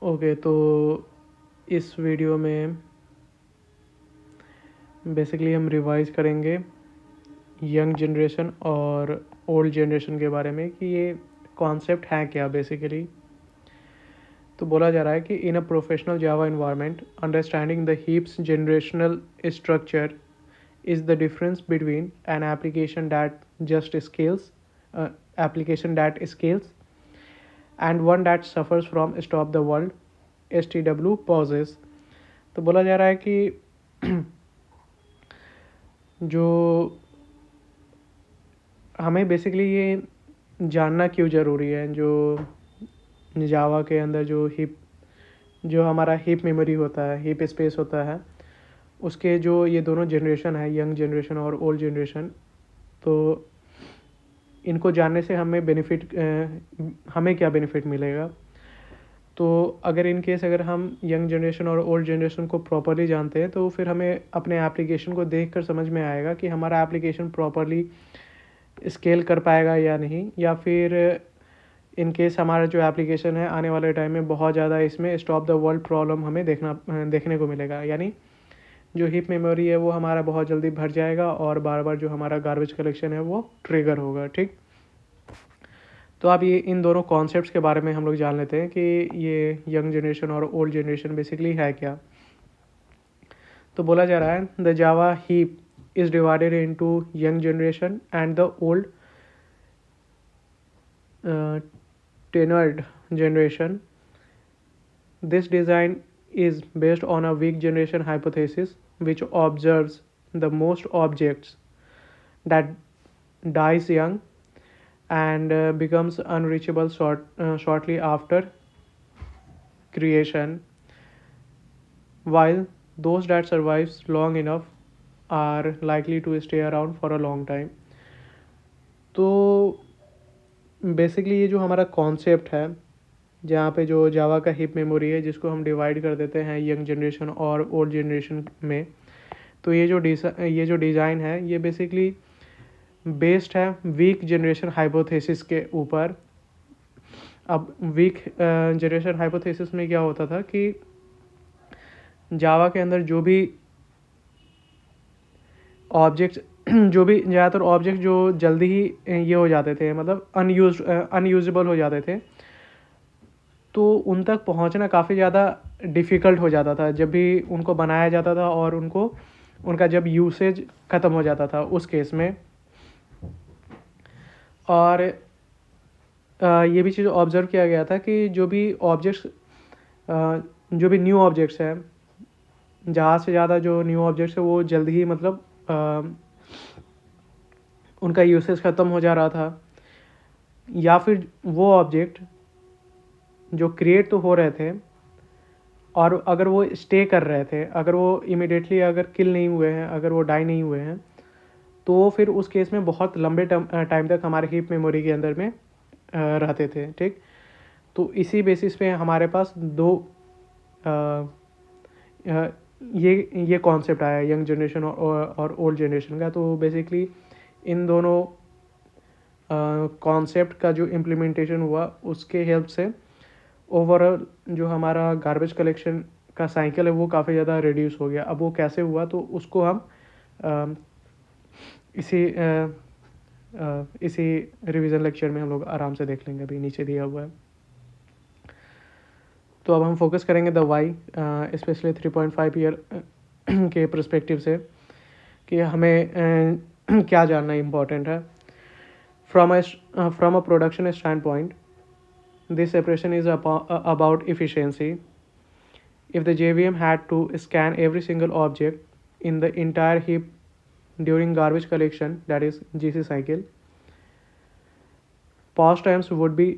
Okay, तो इस video में बेसिकली हम रिवाइज करेंगे यंग जनरेशन और ओल्ड जनरेशन के बारे में कि ये कॉन्सेप्ट है क्या बेसिकली। तो बोला जा रहा है कि in a professional Java environment understanding the heaps generational structure is the difference between an application that just scales application that scales and one that suffers from stop the world STW pauses। तो बोला जा रहा है कि जो हमें basically ये जानना क्यों ज़रूरी है, जो जावा के अंदर जो हमारा हीप मेमोरी होता है, हीप स्पेस होता है, उसके जो ये दोनों जनरेशन है, यंग जनरेशन और ओल्ड जनरेशन, तो इनको जानने से हमें क्या बेनिफिट मिलेगा। तो अगर हम यंग जनरेशन और ओल्ड जनरेशन को प्रॉपरली जानते हैं तो फिर हमें अपने एप्लीकेशन को देखकर समझ में आएगा कि हमारा एप्लीकेशन प्रॉपरली स्केल कर पाएगा या नहीं, या फिर इन केस हमारा जो एप्लीकेशन है आने वाले टाइम में बहुत ज़्यादा इसमें स्टॉप द वर्ल्ड प्रॉब्लम हमें देखने को मिलेगा। यानी जो हीप मेमोरी है वो हमारा बहुत जल्दी भर जाएगा और बार बार जो हमारा गार्बेज कलेक्शन है वो ट्रिगर होगा। ठीक, तो अब ये इन दोनों कॉन्सेप्ट्स के बारे में हम लोग जान लेते हैं कि ये यंग जनरेशन और ओल्ड जनरेशन बेसिकली है क्या। तो बोला जा रहा है the Java heap is divided into young generation and the old tenured generation. This design is based on a weak generation hypothesis which observes the most objects that dies young and becomes unreachable shortly after creation, while those that survives long enough are likely to stay around for a long time। तो basically ये जो हमारा concept है, जहाँ पे जो जावा का heap memory है जिसको हम डिवाइड कर देते हैं यंग जनरेशन और ओल्ड जनरेशन में, तो ये जो डिज़ाइन है ये बेसिकली बेस्ड है वीक जनरेशन हाइपोथेसिस के ऊपर। अब वीक जनरेशन हाइपोथेसिस में क्या होता था कि जावा के अंदर जो भी ऑब्जेक्ट्स जो भी ज़्यादातर ऑब्जेक्ट जो जल्दी ही ये हो जाते थे, मतलब अनयूजेबल हो जाते थे, तो उन तक पहुंचना काफ़ी ज़्यादा डिफ़िकल्ट हो जाता था जब भी उनको बनाया जाता था और उनका जब यूसेज ख़त्म हो जाता था उस केस में। और ये भी चीज़ ऑब्ज़र्व किया गया था कि जो भी न्यू ऑब्जेक्ट्स हैं, ज़्यादा से ज़्यादा जो न्यू ऑब्जेक्ट्स है वो जल्दी ही मतलब उनका यूसेज ख़त्म हो जा रहा था, या फिर वो ऑब्जेक्ट जो क्रिएट तो हो रहे थे और अगर वो स्टे कर रहे थे, अगर वो इमिडिएटली अगर किल नहीं हुए हैं, अगर वो डाई नहीं हुए हैं, तो फिर उस केस में बहुत लंबे टाइम तक हमारे हीप मेमोरी के अंदर में रहते थे। ठीक, तो इसी बेसिस पे हमारे पास ये कॉन्सेप्ट आया यंग जनरेशन और ओल्ड जनरेशन का। तो बेसिकली इन दोनों कॉन्सेप्ट का जो इम्प्लीमेंटेशन हुआ उसके हेल्प से ओवरऑल जो हमारा गार्बेज कलेक्शन का साइकिल है वो काफ़ी ज़्यादा रिड्यूस हो गया। अब वो कैसे हुआ तो उसको हम इसी रिवीजन लेक्चर में हम लोग आराम से देख लेंगे, अभी नीचे दिया हुआ है। तो अब हम फोकस करेंगे द वाई, स्पेशली 3.5 ईयर के पर्सपेक्टिव से कि हमें क्या जानना इम्पोर्टेंट है। From a production stand point, this separation is about efficiency. If the JVM had to scan every single object in the entire heap during garbage collection, that is GC cycle, pause times would be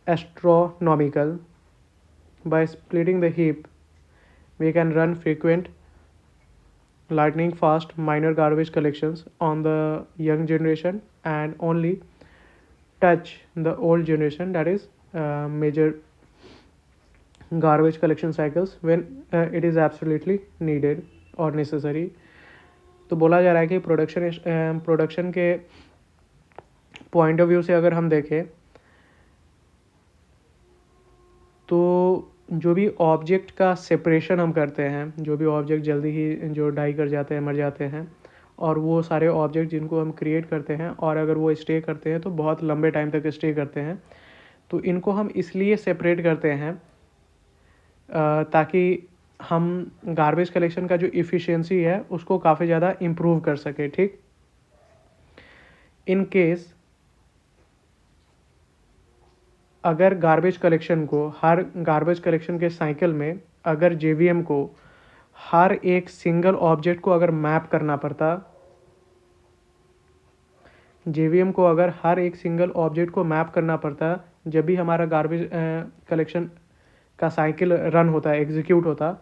astronomical. By splitting the heap, we can run frequent, lightning fast minor garbage collections on the young generation and only touch the old generation, that is major garbage collection cycles when it is absolutely needed or necessary। तो बोला जा रहा है कि production के point of view से अगर हम देखें तो जो भी ऑब्जेक्ट का सेपरेशन हम करते हैं, जो भी ऑब्जेक्ट जल्दी ही जो डाई कर जाते हैं, मर जाते हैं, और वो सारे ऑब्जेक्ट जिनको हम क्रिएट करते हैं और अगर वो स्टे करते हैं तो बहुत लंबे टाइम तक स्टे करते हैं, तो इनको हम इसलिए सेपरेट करते हैं ताकि हम गार्बेज कलेक्शन का जो इफ़िशियंसी है उसको काफ़ी ज़्यादा इम्प्रूव कर सके। ठीक, इन केस अगर गार्बेज कलेक्शन को, हर गार्बेज कलेक्शन के साइकिल में अगर जेवीएम को हर एक सिंगल ऑब्जेक्ट को अगर मैप करना पड़ता, जेवीएम को अगर हर एक सिंगल ऑब्जेक्ट को मैप करना पड़ता जब भी हमारा गार्बेज कलेक्शन का साइकिल रन होता है, एग्जीक्यूट होता,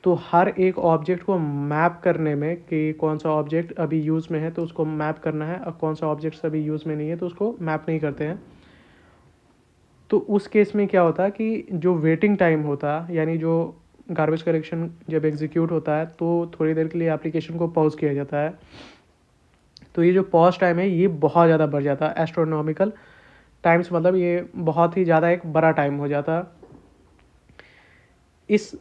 तो हर एक ऑब्जेक्ट को मैप करने में कि कौन सा ऑब्जेक्ट अभी यूज़ में है तो उसको मैप करना है, और कौन सा ऑब्जेक्ट अभी यूज़ में नहीं है तो उसको मैप नहीं करते हैं। तो उस केस में क्या होता है कि जो वेटिंग टाइम होता, यानी जो गार्बेज कलेक्शन जब एग्जीक्यूट होता है तो थोड़ी देर के लिए एप्लीकेशन को पॉज किया जाता है, तो ये जो पॉज टाइम है ये बहुत ज़्यादा बढ़ जाता है, एस्ट्रोनॉमिकल टाइम्स, मतलब ये बहुत ही ज़्यादा एक बड़ा टाइम हो जाता। इस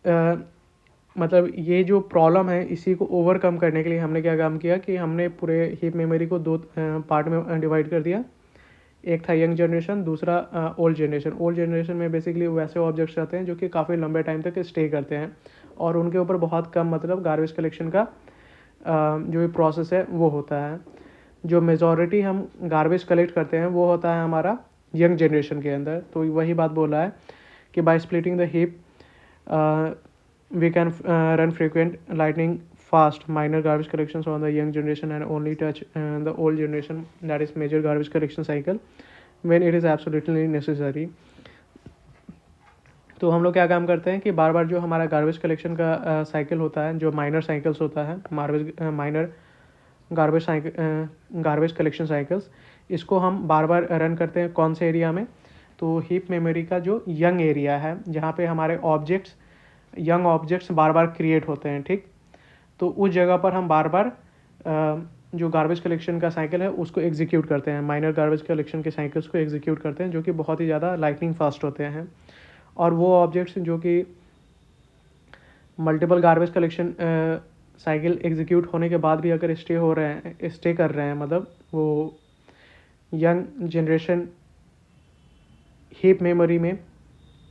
मतलब ये जो प्रॉब्लम है इसी को ओवरकम करने के लिए हमने क्या काम किया कि हमने पूरे हीप मेमोरी को दो पार्ट में डिवाइड कर दिया। एक था यंग जनरेशन, दूसरा ओल्ड जनरेशन। ओल्ड जनरेशन में बेसिकली वैसे ऑब्जेक्ट्स रहते हैं जो कि काफ़ी लंबे टाइम तक स्टे करते हैं और उनके ऊपर बहुत कम मतलब गार्बेज कलेक्शन का जो प्रोसेस है वो होता है। जो मेजॉरिटी हम गार्बेज कलेक्ट करते हैं वो होता है हमारा यंग जनरेशन के अंदर। तो वही बात बोला है कि by splitting the heap we can run frequent lightning fast minor garbage collections on the young generation and only touch the old generation, that is major garbage collection cycle, when it is absolutely necessary. तो हम लोग क्या काम करते हैं कि बार बार जो हमारा गार्बेज कलेक्शन का साइकिल होता है, जो माइनर साइकिल्स होता है, माइनर गार्बेज कलेक्शन साइकिल्स, इसको हम बार बार रन करते हैं कौन से एरिया में, तो हीप मेमोरी का जो यंग एरिया है जहाँ पे हमारे यंग ऑब्जेक्ट्स बार बार क्रिएट होते हैं। ठीक, तो उस जगह पर हम बार बार जो गार्बेज कलेक्शन का साइकिल है उसको एग्जीक्यूट करते हैं, माइनर गार्बेज कलेक्शन के साइकिल्स को एग्जीक्यूट करते हैं, जो कि बहुत ही ज़्यादा लाइटनिंग फास्ट होते हैं। और वो ऑब्जेक्ट्स जो कि multiple garbage collection cycle execute होने के बाद भी अगर स्टे कर रहे हैं, मतलब वो यंग जनरेशन हीप मेमोरी में,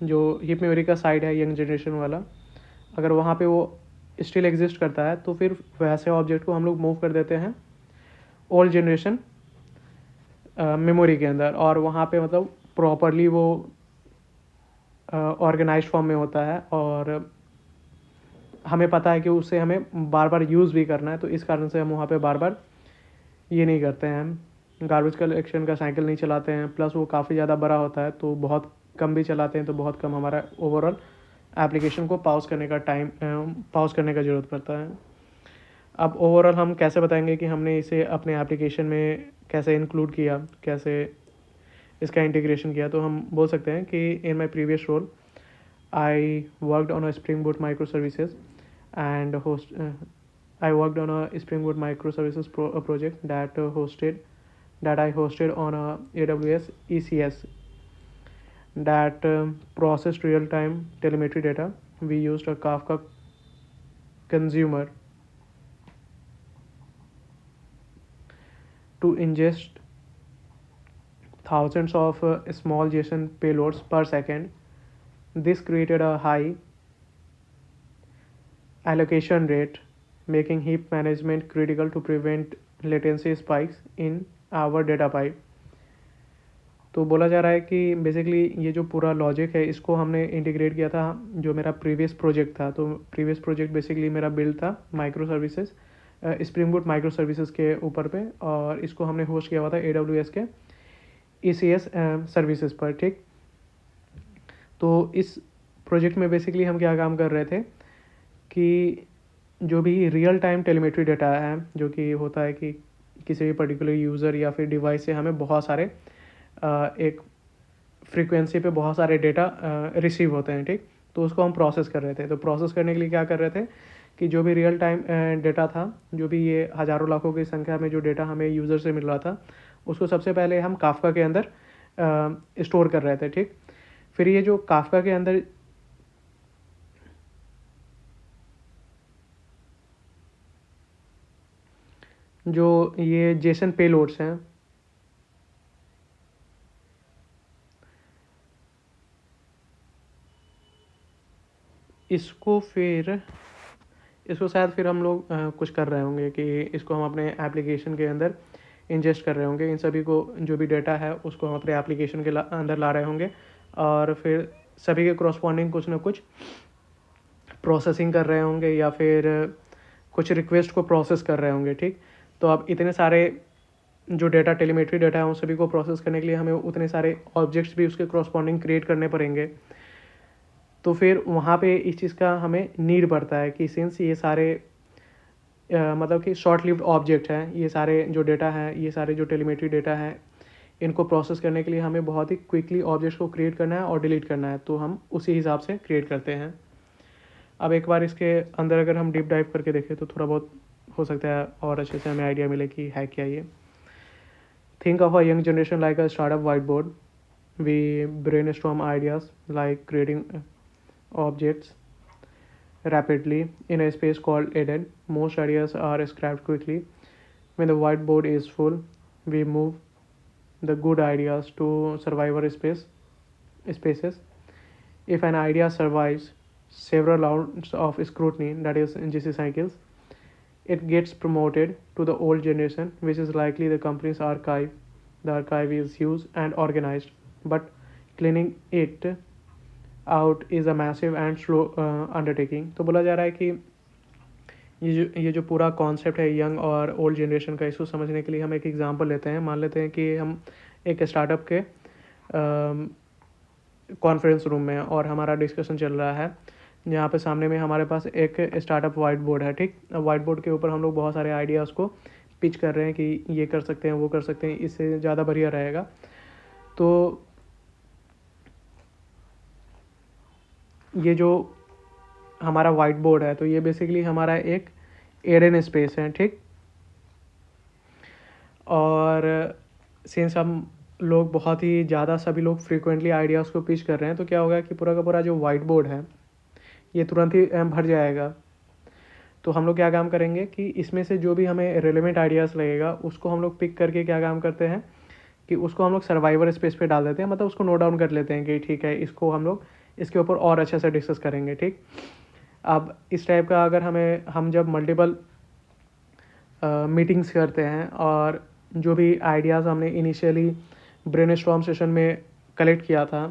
जो हीप मेमोरी का साइड है यंग जनरेशन वाला, अगर वहाँ पे वो स्टिल एग्जिस्ट करता है तो फिर वैसे ऑब्जेक्ट को हम लोग मूव कर देते हैं ओल्ड जनरेशन मेमोरी के अंदर, और वहाँ पे मतलब प्रॉपरली वो ऑर्गेनाइज्ड फॉर्म में होता है और हमें पता है कि उससे हमें बार बार यूज़ भी करना है, तो इस कारण से हम वहाँ पे बार बार ये नहीं करते हैं, गार्बेज कलेक्शन का साइकिल नहीं चलाते हैं। प्लस वो काफ़ी ज़्यादा बड़ा होता है तो बहुत कम भी चलाते हैं, तो बहुत कम हमारा ओवरऑल एप्लीकेशन को पॉज करने का ज़रूरत पड़ता है। अब ओवरऑल हम कैसे बताएंगे कि हमने इसे अपने एप्लीकेशन में कैसे इंक्लूड किया, कैसे इसका इंटीग्रेशन किया, तो हम बोल सकते हैं कि in my previous role I worked on a spring boot micro services and I worked on a Spring Boot microservices project that I hosted on a AWS ECS that processed real-time telemetry data. We used a Kafka consumer to ingest thousands of small JSON payloads per second. This created a high allocation rate, making heap management critical to prevent latency spikes in our data pipe. तो बोला जा रहा है कि basically ये जो पूरा logic है इसको हमने इंटीग्रेट किया था जो मेरा प्रीवियस प्रोजेक्ट था। तो प्रीवियस प्रोजेक्ट बेसिकली मेरा बिल्ड था micro services, spring boot micro services के ऊपर पे, और इसको हमने होस्ट किया हुआ था AWS के ECS सर्विसेज पर। ठीक, तो इस प्रोजेक्ट में बेसिकली हम क्या काम कर रहे थे कि जो भी रियल टाइम टेलीमेट्री डाटा है, जो कि होता है कि किसी भी पर्टिकुलर यूज़र या फिर डिवाइस से हमें बहुत सारे एक फ्रीक्वेंसी पे बहुत सारे डेटा रिसीव होते हैं। ठीक, तो उसको हम प्रोसेस कर रहे थे। तो प्रोसेस करने के लिए क्या कर रहे थे कि जो भी रियल टाइम डेटा था, जो भी ये हज़ारों लाखों की संख्या में जो डेटा हमें यूज़र से मिल रहा था, उसको सबसे पहले हम काफका के अंदर स्टोर कर रहे थे। ठीक, फिर ये जो काफका के अंदर जो ये जेसन पेलोड्स हैं, इसको शायद फिर हम लोग कुछ कर रहे होंगे कि इसको हम अपने एप्लीकेशन के अंदर इंजेस्ट कर रहे होंगे। इन सभी को जो भी डेटा है उसको हम अपने एप्लीकेशन के अंदर ला रहे होंगे और फिर सभी के करस्पॉन्डिंग कुछ ना कुछ प्रोसेसिंग कर रहे होंगे या फिर कुछ रिक्वेस्ट को प्रोसेस कर रहे होंगे। ठीक, तो अब इतने सारे जो डेटा, टेलीमेट्री डेटा है, उन सभी को प्रोसेस करने के लिए हमें उतने सारे ऑब्जेक्ट्स भी उसके करस्पॉन्डिंग क्रिएट करने पड़ेंगे। तो फिर वहाँ पे इस चीज़ का हमें नीड पड़ता है कि सिंस ये सारे मतलब कि शॉर्ट लिव्ड ऑब्जेक्ट हैं, ये सारे जो डेटा हैं, ये सारे जो टेलीमेट्री डेटा हैं, इनको प्रोसेस करने के लिए हमें बहुत ही क्विकली ऑब्जेक्ट्स को क्रिएट करना है और डिलीट करना है। तो हम उसी हिसाब से क्रिएट करते हैं। अब एक बार इसके अंदर अगर हम डीप डाइव करके देखें तो थोड़ा बहुत हो सकता है और अच्छे से हमें आइडिया मिले कि है क्या ये। Think of a young generation like a startup whiteboard. We brainstorm ideas like creating objects rapidly in a space called Eden. Most ideas are scrapped quickly. When the whiteboard is full, we move the good ideas to survivor spaces. If an idea survives several rounds of scrutiny, that is GC cycles, it gets promoted to the old generation, which is likely the company's archive. The archive is used and organized, but cleaning it out is a massive and slow undertaking. तो बोला जा रहा है कि ये जो पूरा concept है यंग और ओल्ड जनरेशन का, इसको समझने के लिए हम एक एग्जांपल लेते हैं। मान लेते हैं कि हम एक स्टार्टअप के कॉन्फ्रेंस रूम में और हमारा डिस्कशन चल रहा है, जहाँ पे सामने में हमारे पास एक स्टार्टअप वाइट बोर्ड है। ठीक, वाइट बोर्ड के ऊपर हम लोग बहुत सारे आइडियाज़ को पिच कर रहे हैं कि ये कर सकते हैं, वो कर सकते हैं, इससे ज़्यादा बढ़िया रहेगा। तो ये जो हमारा वाइट बोर्ड है, तो ये बेसिकली हमारा एक एडन स्पेस है। ठीक, और सिंस हम लोग बहुत ही ज़्यादा सभी लोग फ्रीक्वेंटली आइडियाज़ को पिच कर रहे हैं, तो क्या होगा कि पूरा का पूरा जो वाइट बोर्ड है ये तुरंत ही भर जाएगा। तो हम लोग क्या काम करेंगे कि इसमें से जो भी हमें रेलेवेंट आइडियाज़ लगेगा उसको हम लोग पिक करके क्या काम करते हैं कि उसको हम लोग सर्वाइवर स्पेस पे डाल देते हैं, मतलब उसको नोट डाउन कर लेते हैं कि ठीक है, इसको हम लोग इसके ऊपर और अच्छे से डिस्कस करेंगे। ठीक, अब इस टाइप का अगर हम जब मल्टीपल मीटिंग्स करते हैं और जो भी आइडियाज़ हमने इनिशियली ब्रेनस्टॉर्म सेशन में कलेक्ट किया था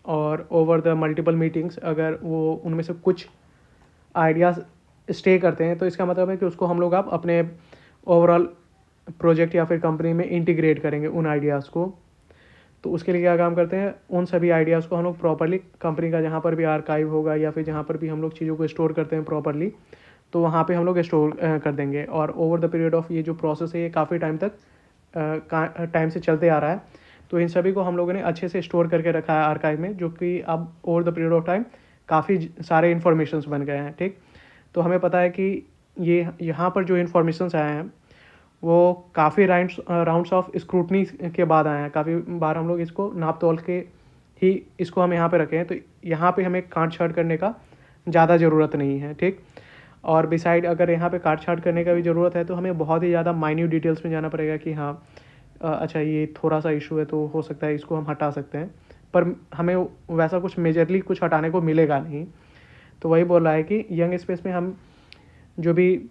और ओवर द मल्टीपल मीटिंग्स अगर वो उनमें से कुछ आइडियाज़ स्टे करते हैं, तो इसका मतलब है कि उसको हम लोग अब अपने ओवरऑल प्रोजेक्ट या फिर कंपनी में इंटीग्रेट करेंगे उन आइडियाज़ को। तो उसके लिए क्या काम करते हैं, उन सभी आइडियाज़ को हम लोग प्रॉपरली कंपनी का जहाँ पर भी आर्काइव होगा या फिर जहाँ पर भी हम लोग चीज़ों को स्टोर करते हैं प्रॉपरली, तो वहाँ पे हम लोग स्टोर कर देंगे। और ओवर द पीरियड ऑफ ये जो प्रोसेस है ये काफ़ी टाइम से चलते आ रहा है। तो इन सभी को हम लोगों ने अच्छे से स्टोर करके रखा है आर्काइव में, जो कि अब over the period of time काफ़ी सारे इन्फॉर्मेशंस बन गए हैं। ठीक, तो हमें पता है कि ये यहाँ पर जो इन्फॉर्मेशंस आए हैं वो काफ़ी राउंड्स ऑफ स्क्रूटनी के बाद आए हैं। काफ़ी बार हम लोग इसको नाप तोल के ही इसको हम यहाँ पे रखे हैं, तो यहाँ पे हमें काट छाँट करने का ज़्यादा ज़रूरत नहीं है। ठीक, और बिसाइड अगर यहाँ पे काट छाँट करने का भी ज़रूरत है तो हमें बहुत ही ज़्यादा माइन्यूट डिटेल्स में जाना पड़ेगा कि हाँ अच्छा ये थोड़ा सा इशू है तो हो सकता है इसको हम हटा सकते हैं, पर हमें वैसा कुछ मेजरली कुछ हटाने को मिलेगा नहीं। तो वही बोल रहा है कि यंग स्पेस में हम जो भी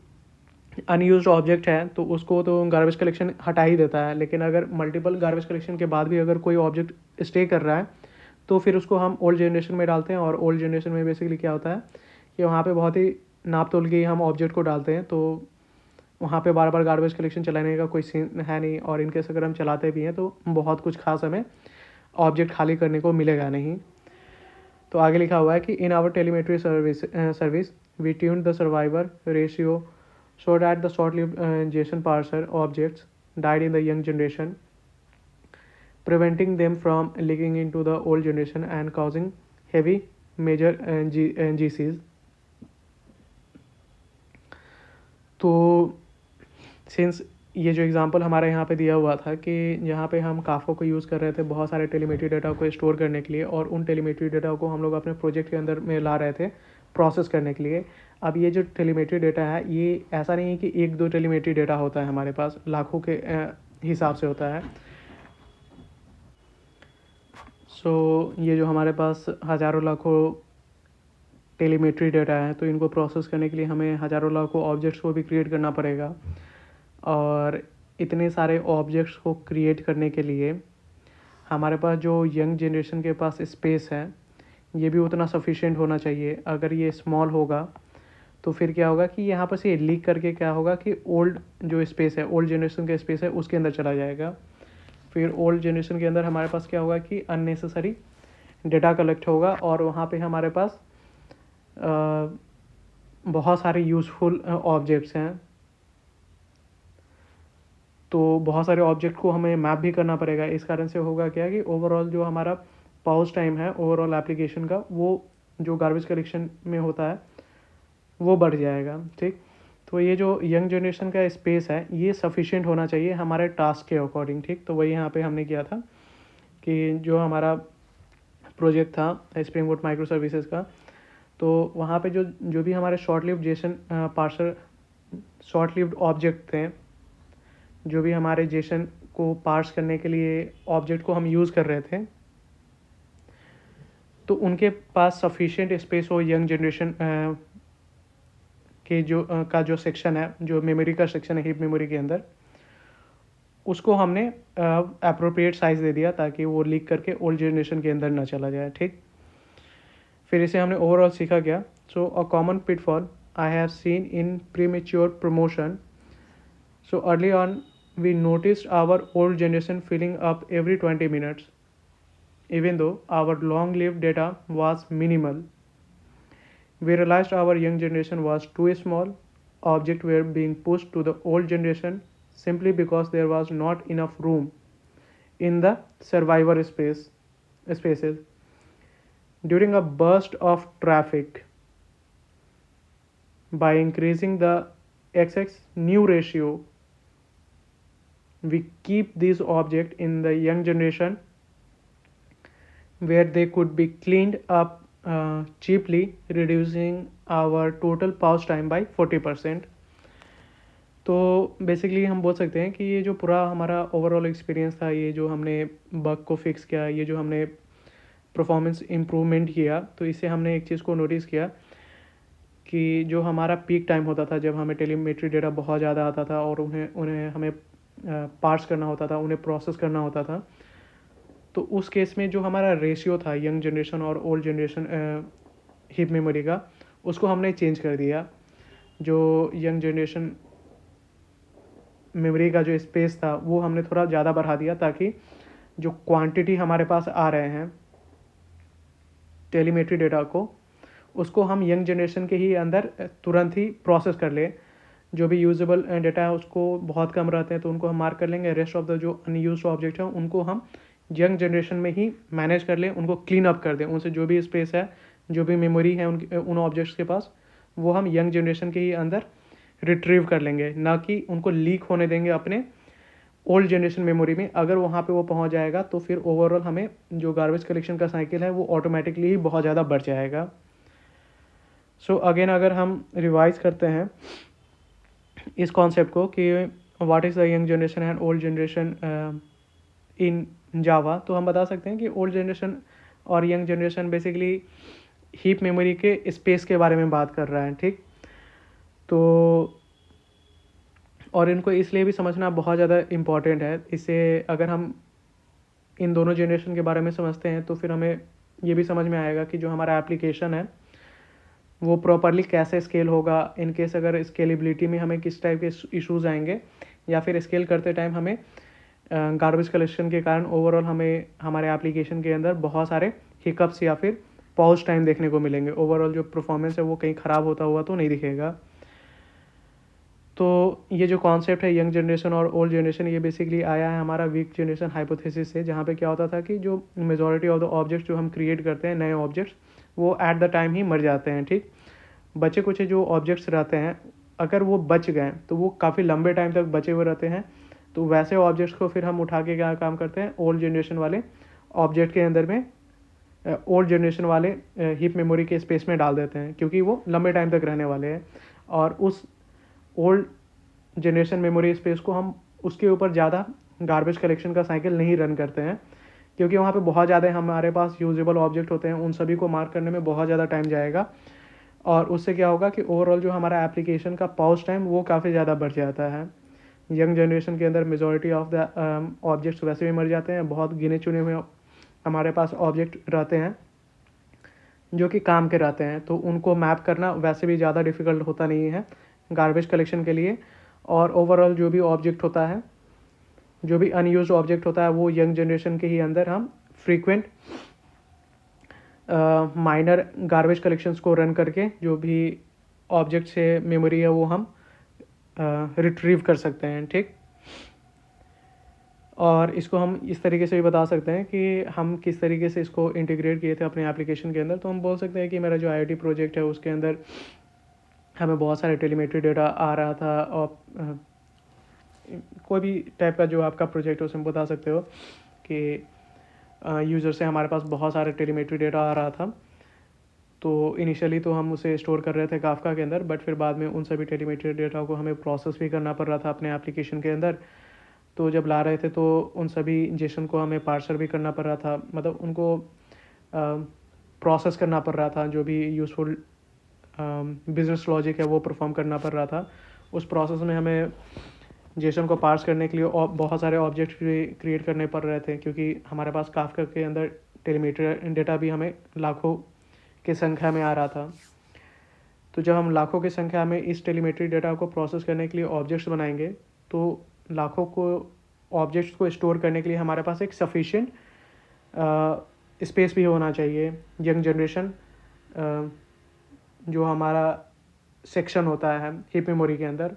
अनयूज्ड ऑब्जेक्ट है तो उसको तो गार्बेज कलेक्शन हटा ही देता है, लेकिन अगर मल्टीपल गार्बेज कलेक्शन के बाद भी अगर कोई ऑब्जेक्ट स्टे कर रहा है तो फिर उसको हम ओल्ड जनरेशन में डालते हैं। और ओल्ड जनरेशन में बेसिकली क्या होता है कि वहाँ पे बहुत ही नाप तोल के हम ऑब्जेक्ट को डालते हैं, तो वहाँ पे बार बार गार्बेज कलेक्शन चलाने का कोई सीन है नहीं। और इनकेस अगर हम चलाते भी हैं तो बहुत कुछ खास हमें ऑब्जेक्ट खाली करने को मिलेगा नहीं। तो आगे लिखा हुआ है कि in our telemetry service we tune the survivor ratio so that the short-lived JSON parser objects died in the young generation, preventing them from leaking into the old generation and causing heavy major GCs. तो since ये जो example हमारे यहाँ पे दिया हुआ था कि यहाँ पे हम काफ़ो को यूज़ कर रहे थे बहुत सारे टेलीमेट्री डाटा को स्टोर करने के लिए, और उन टेलीमेट्री डाटा को हम लोग अपने प्रोजेक्ट के अंदर में ला रहे थे प्रोसेस करने के लिए। अब ये जो टेलीमेट्री डाटा है, ये ऐसा नहीं है कि एक दो टेलीमेट्री डाटा होता है हमारे पास, लाखों के हिसाब से होता है। ये जो हमारे पास हज़ारों लाखों टेलीमेट्री डाटा है, तो इनको प्रोसेस करने के लिए हमें हज़ारों लाखों ऑब्जेक्ट्स को भी क्रिएट करना पड़ेगा। और इतने सारे ऑब्जेक्ट्स को क्रिएट करने के लिए हमारे पास जो यंग जनरेशन के पास स्पेस है, ये भी उतना सफिशिएंट होना चाहिए। अगर ये स्मॉल होगा तो फिर क्या होगा कि यहाँ पर से लीक करके क्या होगा कि ओल्ड जो स्पेस है, ओल्ड जनरेशन का स्पेस है, उसके अंदर चला जाएगा। फिर ओल्ड जनरेशन के अंदर हमारे पास क्या होगा कि अननेसेसरी डेटा कलेक्ट होगा, और वहाँ पे हमारे पास बहुत सारे यूज़फुल ऑब्जेक्ट्स हैं, तो बहुत सारे ऑब्जेक्ट को हमें मैप भी करना पड़ेगा। इस कारण से होगा क्या कि ओवरऑल जो हमारा पॉज टाइम है ओवरऑल एप्लीकेशन का, वो जो गार्बेज कलेक्शन में होता है वो बढ़ जाएगा। ठीक, तो ये जो यंग जनरेशन का स्पेस है, ये सफिशिएंट होना चाहिए हमारे टास्क के अकॉर्डिंग। ठीक, तो वही यहाँ पे हमने किया था कि जो हमारा प्रोजेक्ट था स्प्रिंग बूट माइक्रो सर्विसेज का, तो वहाँ पे जो भी हमारे short lived Jason parser short lived object थे, जो भी हमारे जेसन को पार्स करने के लिए ऑब्जेक्ट को हम यूज़ कर रहे थे, तो उनके पास सफिशिएंट स्पेस हो यंग जनरेशन के जो सेक्शन है, जो मेमोरी का सेक्शन है हीप मेमोरी के अंदर, उसको हमने अप्रोप्रिएट साइज़ दे दिया ताकि वो लीक करके ओल्ड जनरेशन के अंदर ना चला जाए। ठीक, फिर इसे हमने ओवरऑल सीखा क्या। So a common pitfall I have seen in premature promotion. So early on we noticed our old generation filling up every 20 minutes, even though our long lived data was minimal. We realized our young generation was too small. Objects were being pushed to the old generation simply because there was not enough room in the survivor spaces. During a burst of traffic, by increasing the XX new ratio, we keep these objects in the young generation where they could be cleaned up cheaply, reducing our total pause time by 40%. तो basically हम बोल सकते हैं कि ये जो पूरा हमारा ओवरऑल एक्सपीरियंस था, ये जो हमने बग को फिक्स किया, ये जो हमने परफॉर्मेंस इम्प्रूवमेंट किया, तो इससे हमने एक चीज़ को नोटिस किया कि जो हमारा पीक टाइम होता था, जब हमें टेलीमेट्री डेटा बहुत ज़्यादा आता था और उन्हें हमें पार्स करना होता था, उन्हें प्रोसेस करना होता था, तो उस केस में जो हमारा रेशियो था यंग जनरेशन और ओल्ड जनरेशन हीप मेमोरी का, उसको हमने चेंज कर दिया। जो यंग जनरेशन मेमोरी का जो स्पेस था वो हमने थोड़ा ज़्यादा बढ़ा दिया, ताकि जो क्वांटिटी हमारे पास आ रहे हैं टेलीमेट्री डेटा को, उसको हम यंग जनरेशन के ही अंदर तुरंत ही प्रोसेस कर लें। जो भी यूजेबल डेटा है उसको बहुत कम रहते हैं तो उनको हम मार्क कर लेंगे। रेस्ट ऑफ द जो अनयूज्ड ऑब्जेक्ट है उनको हम यंग जनरेशन में ही मैनेज कर लें, उनको क्लीन अप कर दें। उनसे जो भी स्पेस है, जो भी मेमोरी है उन ऑब्जेक्ट्स के पास, वो हम यंग जनरेशन के ही अंदर रिट्रीव कर लेंगे, ना कि उनको लीक होने देंगे अपने ओल्ड जनरेशन मेमोरी में। अगर वहाँ पे वो पहुँच जाएगा तो फिर ओवरऑल हमें जो गार्बेज कलेक्शन का साइकिल है वो ऑटोमेटिकली ही बहुत ज़्यादा बढ़ जाएगा। सो अगेन अगर हम रिवाइज करते हैं इस कॉन्सेप्ट को कि what is the young generation and old generation in Java, तो हम बता सकते हैं कि ओल्ड जनरेशन और young generation basically heap memory के स्पेस के बारे में बात कर रहा है। ठीक, तो और इनको इसलिए भी समझना बहुत ज़्यादा इम्पॉर्टेंट है। इससे अगर हम इन दोनों जनरेशन के बारे में समझते हैं तो फिर हमें ये भी समझ में आएगा कि जो हमारा एप्लीकेशन है वो प्रॉपरली कैसे स्केल होगा, इन केस अगर स्केलेबिलिटी में हमें किस टाइप के इश्यूज़ आएंगे, या फिर स्केल करते टाइम हमें गार्बेज कलेक्शन के कारण ओवरऑल हमें हमारे एप्लीकेशन के अंदर बहुत सारे हिकअप्स या फिर पॉज टाइम देखने को मिलेंगे। ओवरऑल जो परफॉर्मेंस है वो कहीं ख़राब होता हुआ तो नहीं दिखेगा। तो ये जो कॉन्सेप्ट है यंग जनरेशन और ओल्ड जनरेशन, ये बेसिकली आया है हमारा वीक जनरेशन हाइपोथेसिस से, जहाँ पे क्या होता था कि जो मेजॉरिटी ऑफ द ऑब्जेक्ट्स जो हम क्रिएट करते हैं नए ऑब्जेक्ट्स, वो एट द टाइम ही मर जाते हैं। ठीक, बचे कुछ जो ऑब्जेक्ट्स रहते हैं अगर वो बच गए तो वो काफ़ी लंबे टाइम तक बचे हुए रहते हैं। तो वैसे ऑब्जेक्ट्स को फिर हम उठा के क्या काम करते हैं, ओल्ड जनरेशन वाले ऑब्जेक्ट के अंदर में, ओल्ड जनरेशन वाले हीप मेमोरी के स्पेस में डाल देते हैं, क्योंकि वो लंबे टाइम तक रहने वाले हैं। और उस ओल्ड जनरेशन मेमोरी स्पेस को हम उसके ऊपर ज़्यादा गार्बेज कलेक्शन का साइकिल नहीं रन करते हैं, क्योंकि वहाँ पे बहुत ज़्यादा हमारे पास यूजेबल ऑब्जेक्ट होते हैं, उन सभी को मार्क करने में बहुत ज़्यादा टाइम जाएगा। और उससे क्या होगा कि ओवरऑल जो हमारा एप्लीकेशन का पॉज टाइम वो काफ़ी ज़्यादा बढ़ जाता है। यंग जनरेशन के अंदर मेजॉरिटी ऑफ द ऑब्जेक्ट्स वैसे भी मर जाते हैं, बहुत गिने चुने हुए हमारे पास ऑब्जेक्ट रहते हैं जो कि काम के रहते हैं, तो उनको मैप करना वैसे भी ज़्यादा डिफ़िकल्ट होता नहीं है गार्बेज कलेक्शन के लिए। और ओवरऑल जो भी ऑब्जेक्ट होता है, जो भी अनयूज ऑब्जेक्ट होता है, वो यंग जनरेशन के ही अंदर हम फ्रीक्वेंट माइनर गार्बेज कलेक्शंस को रन करके जो भी ऑब्जेक्ट से मेमोरी है वो हम रिट्रीव कर सकते हैं, ठीक। और इसको हम इस तरीके से भी बता सकते हैं कि हम किस तरीके से इसको इंटीग्रेट किए थे अपने एप्लीकेशन के अंदर। तो हम बोल सकते हैं कि मेरा जो IoT प्रोजेक्ट है उसके अंदर हमें बहुत सारे टेलीमेट्री डेटा आ रहा था, और कोई भी टाइप का जो आपका प्रोजेक्ट है उसमें बता सकते हो कि यूज़र से हमारे पास बहुत सारे टेलीमेट्री डेटा आ रहा था। तो इनिशियली तो हम उसे स्टोर कर रहे थे काफका के अंदर, बट फिर बाद में उन सभी टेलीमेट्री डेटा को हमें प्रोसेस भी करना पड़ रहा था अपने एप्लीकेशन के अंदर। तो जब ला रहे थे तो उन सभी जेसन को हमें पार्सर भी करना पड़ रहा था, मतलब उनको प्रोसेस करना पड़ रहा था, जो भी यूज़फुल बिजनेस लॉजिक है वो परफॉर्म करना पड़ रहा था। उस प्रोसेस में हमें जेसन को पार्स करने के लिए बहुत सारे ऑब्जेक्ट भी क्रिएट करने पड़ रहे थे, क्योंकि हमारे पास काफका के अंदर टेलीमेट्री डेटा भी हमें लाखों की संख्या में आ रहा था। तो जब हम लाखों की संख्या में इस टेलीमेट्री डेटा को प्रोसेस करने के लिए ऑब्जेक्ट्स बनाएंगे, तो लाखों को ऑब्जेक्ट्स को स्टोर करने के लिए हमारे पास एक सफिशिएंट स्पेस भी होना चाहिए। यंग जनरेशन जो हमारा सेक्शन होता है हीप मेमोरी के अंदर,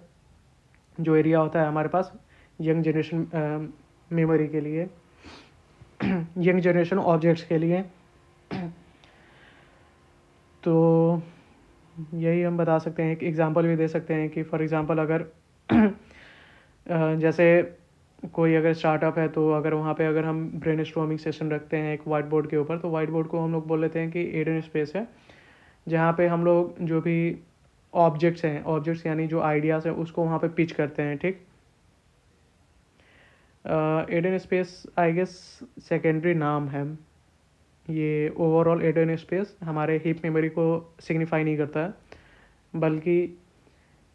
जो एरिया होता है हमारे पास यंग जनरेशन मेमोरी के लिए, यंग जनरेशन ऑब्जेक्ट्स के लिए। तो यही हम बता सकते हैं, एक एग्जांपल भी दे सकते हैं कि फॉर एग्जांपल अगर जैसे कोई अगर स्टार्टअप है, तो अगर वहाँ पे अगर हम ब्रेनस्टॉर्मिंग सेशन रखते हैं एक वाइट बोर्ड के ऊपर, तो वाइट बोर्ड को हम लोग बोल लेते हैं कि एडन स्पेस है, जहाँ पे हम लोग जो भी ऑब्जेक्ट्स हैं, ऑब्जेक्ट्स यानी जो आइडियाज़ हैं, उसको वहाँ पे पिच करते हैं, ठीक। Eden space I guess secondary नाम है, ये ओवरऑल एडन स्पेस हमारे हीप मेमोरी को सिग्निफाई नहीं करता है, बल्कि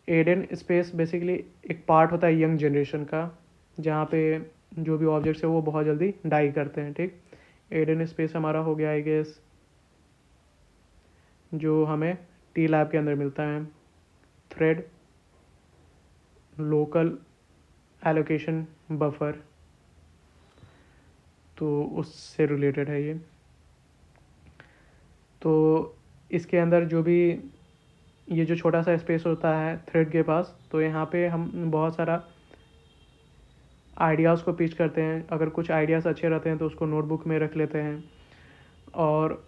एडन स्पेस बेसिकली एक पार्ट होता है यंग जनरेशन का, जहाँ पे जो भी ऑब्जेक्ट्स है वो बहुत जल्दी डाई करते हैं, ठीक। एडन स्पेस हमारा हो गया आई गेस जो हमें टी लैब के अंदर मिलता है, थ्रेड लोकल एलोकेशन बफर, तो उससे रिलेटेड है ये। तो इसके अंदर जो भी ये जो छोटा सा स्पेस होता है थ्रेड के पास, तो यहाँ पे हम बहुत सारा आइडियाज़ को पिच करते हैं। अगर कुछ आइडियाज़ अच्छे रहते हैं तो उसको नोटबुक में रख लेते हैं, और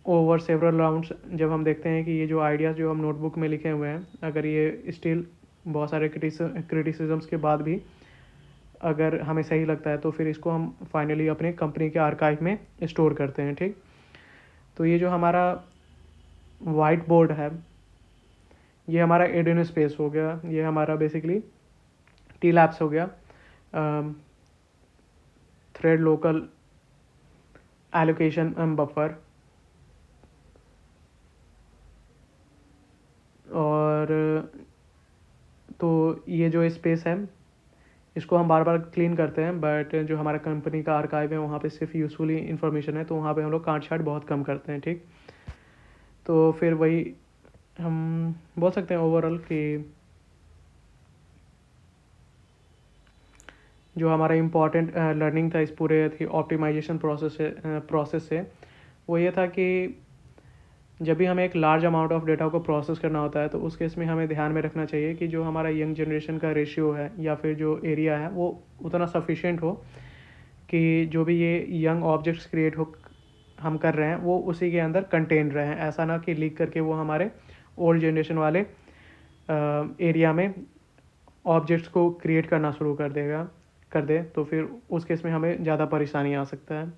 ओवर सेवरल राउंड्स जब हम देखते हैं कि ये जो आइडियाज़ जो हम नोटबुक में लिखे हुए हैं, अगर ये स्टिल बहुत सारे क्रिटिसिजम्स के बाद भी अगर हमें सही लगता है, तो फिर इसको हम फाइनली अपने कंपनी के आर्काइव में स्टोर करते हैं, ठीक। तो ये जो हमारा वाइट बोर्ड है, ये हमारा एडन स्पेस हो गया, ये हमारा बेसिकली टी लैब्स हो गया, थ्रेड लोकल एलोकेशन बफर। और तो ये जो स्पेस है इसको हम बार बार क्लीन करते हैं, बट जो हमारा कंपनी का आर्काइव है वहाँ पे सिर्फ यूजफुली इन्फॉर्मेशन है, तो वहाँ पे हम लोग काट छाट बहुत कम करते हैं, ठीक। तो फिर वही हम बोल सकते हैं ओवरऑल कि जो हमारा इम्पॉर्टेंट लर्निंग था इस पूरे थी ऑप्टिमाइजेशन प्रोसेस से वो ये था कि जब भी हमें एक लार्ज अमाउंट ऑफ डेटा को प्रोसेस करना होता है, तो उस केस में हमें ध्यान में रखना चाहिए कि जो हमारा यंग जनरेशन का रेशियो है या फिर जो एरिया है वो उतना सफिशिएंट हो कि जो भी ये यंग ऑब्जेक्ट्स क्रिएट हो हम कर रहे हैं वो उसी के अंदर कंटेन रहे हैं, ऐसा ना कि लीक करके वो हमारे ओल्ड जनरेशन वाले एरिया में ऑब्जेक्ट्स को क्रिएट करना शुरू कर दे तो फिर उस केस में हमें ज़्यादा परेशानी आ सकता है।